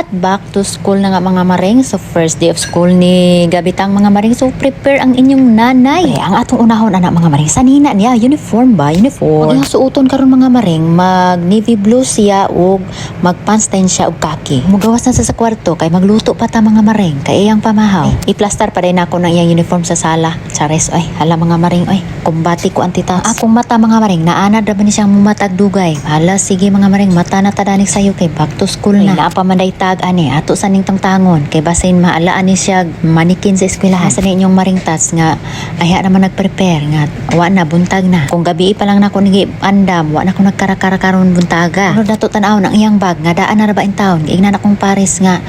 At back to school na nga mga maring. So first day of school ni Gabitang mga maring. So prepare ang inyong nanay. Ang atong unahon anak mga maring. Sanina niya, uniform ba? Uniform. Ang iyang suoton karon mga maring, mag navy blue siya ug mag pants din siya ug kaki. Mugawas na sa kwarto kay magluto pa ta mga maring. Kay iyang pamahaw. I-plaster pa din ako ng iyang uniform sa sala. Chares ay, hala mga maring ay. Kumbati ko antita. Akong mata mga maring, naanad ra ba ni siyang mumatag dugay. Hala sige mga maring, mata na tadanik sayo kay back to school na. Napamanday tag ani ato sa ning tangtangon kay basin maala ani siya manikin sa eskwelahan. Sa inyong maring tats nga aya naman nag-prepare nga wa na buntag na. Kung gabi pa lang nako nigi andam, wa na ko nagkarakara karon buntaga. Ano dato tan-aw ng iyang bag nga daan na ra ba in town. Giingnan akong pares nga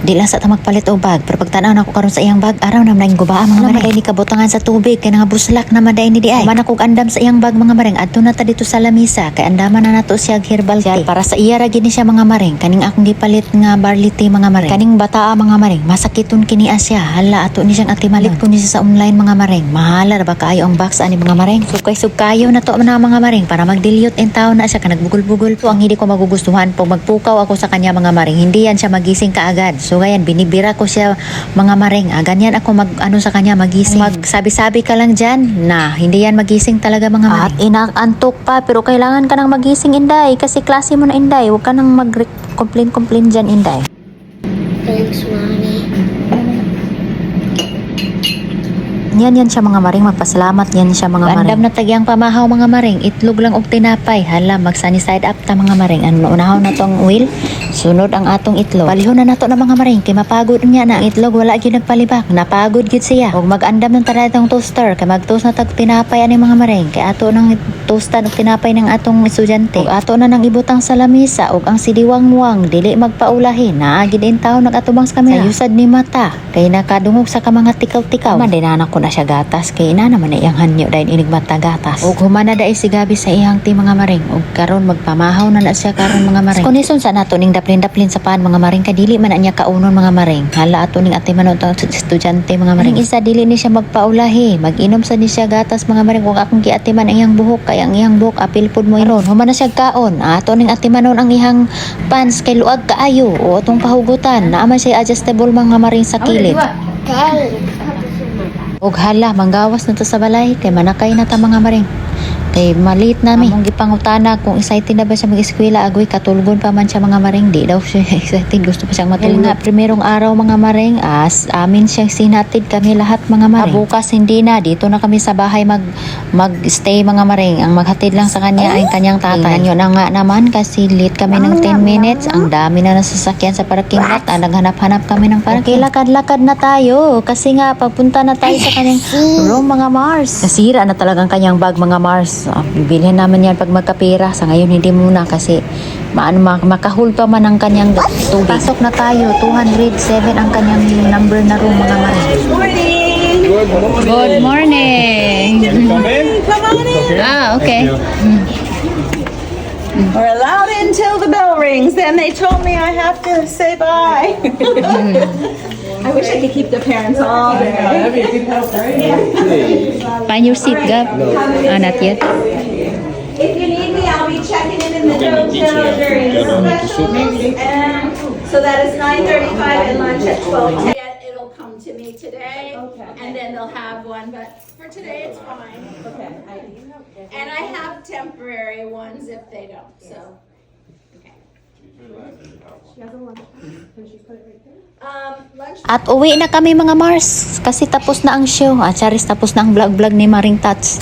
di lang sa ta magpalit og bag pero pag tan-aw nako karon sa iyang bag araw na nang gubaa mga maring ni kabutangan sa tubig kay nga buslak na maday ni di ay. Man ako andam sa iyang bag mga maring adto na ta dito sa lamisa kay andaman na nato siya herbal tea. Para sa iya ra gid ni siya mga maring kaning akong gipalit nga barley tea mga maring. Kaning bataa mga maring, masakiton kini asya. Hala ato ni siyang atimalit ko ni siya sa online mga maring. Mahala ra ba kaayo ang box ani mga maring. Sukay-sukayo na to na mga maring para mag-dilute in town na siya ka nagbugol-bugol. So ang hindi ko magugustuhan pag magpukaw ako sa kanya mga maring, hindi yan siya magising kaagad. So gayan binibira ko siya mga maring. Ganyan ako mag ano sa kanya magising. Magsabi-sabi ka lang diyan na hindi yan magising talaga mga maring. At inaantok pa pero kailangan ka nang magising inday kasi klase mo na inday. Huwag ka nang mag-complain diyan inday. Thanks, Mommy. Yan siya mga maring, magpasalamat yan siya mga maring. Andam na tagyang pamahaw mga maring, itlog lang og tinapay. Hala, mag-sunny side up ta mga maring. Ano unahon na tong wheel, sunod ang atong itlog. Palihon na nato na mga maring, kay mapagod niya na ang itlog, wala gyud nagpalibak. Napagod gyud siya. Ug mag-andam ng tadatong toaster, kay mag-toast na tag tinapay ani mga maring. Kay ato nang toastan og tinapay ng atong estudyante. Ug ato na nang ibutang sa lamisa ug ang sidiwang-wang dili magpaulahin. Naagid in taon nagatubang sa kamera. Sayusad ni mata, kay nakadungog sa ka mga tikaw-tikaw. Man din anak ko na siya gatas kay ina naman iyang hanyo dahil inigmata gatas ug humana dai si Gabi sa iyang ti mga maring ug karon magpamahaw na siya karon mga maring. Konison sa nato ning daplin-daplin sa paan mga maring kay dili man anya kaunon mga maring. Hala ato ning ate manon tong estudyante mga maring. Isa dili ni siya magpaulahi, mag-inom sa ni siya gatas mga maring ug akong giate man ang iyang buhok kay ang iyang buhok apil pud mo iron. Humana siya kaon. Ato ning ate manon ang iyang pants kay luag kaayo o atong pahugutan. Naa man siya adjustable mga maring sa kilid. Og hala, manggawas na to sa balay kay manakay na ta mga maring. Kay malit nami. Among gipangutana kung excited na ba siya mag-eskwela agoy katulgon pa man siya mga maring. Di daw siya excited, gusto pa siyang matulog. Nga primerong araw mga maring, amin siyang sinatid kami lahat mga maring. Bukas hindi na, dito na kami sa bahay mag-stay mga maring. Ang maghatid lang sa kanya ay kanyang tatay. Yun na nga naman kasi late kami ng 10 minutes. Ang dami na nasasakyan sa parking lot. Naghanap-hanap kami ng parking. Okay, lakad-lakad na tayo kasi nga pagpunta na tayo sa kanyang room mga Mars. Nasira na talagang kanyang bag mga Mars. Bibilhin naman yan pag magkapira. Sa ngayon hindi muna kasi makahul pa man ang kanyang tubig. Pasok na tayo. 207 ang kanyang number na room mga maring. Good morning. Come in. Come on in. Okay. We're allowed in till the bell rings. Then they told me I have to say bye. I wish I could keep the parents all day. Find your seat, Gab. Not yet. If you need me, I'll be checking in the hotel during special meetings. And so that is 9:35 and lunch at 12. It'll come to me today, and then they'll have one, but for today it's fine. Okay. And I have temporary ones if they don't, so. Lunch. At uwi na kami mga Mars kasi tapos na ang show. Charis, tapos na ang vlog-vlog ni Maring Tats.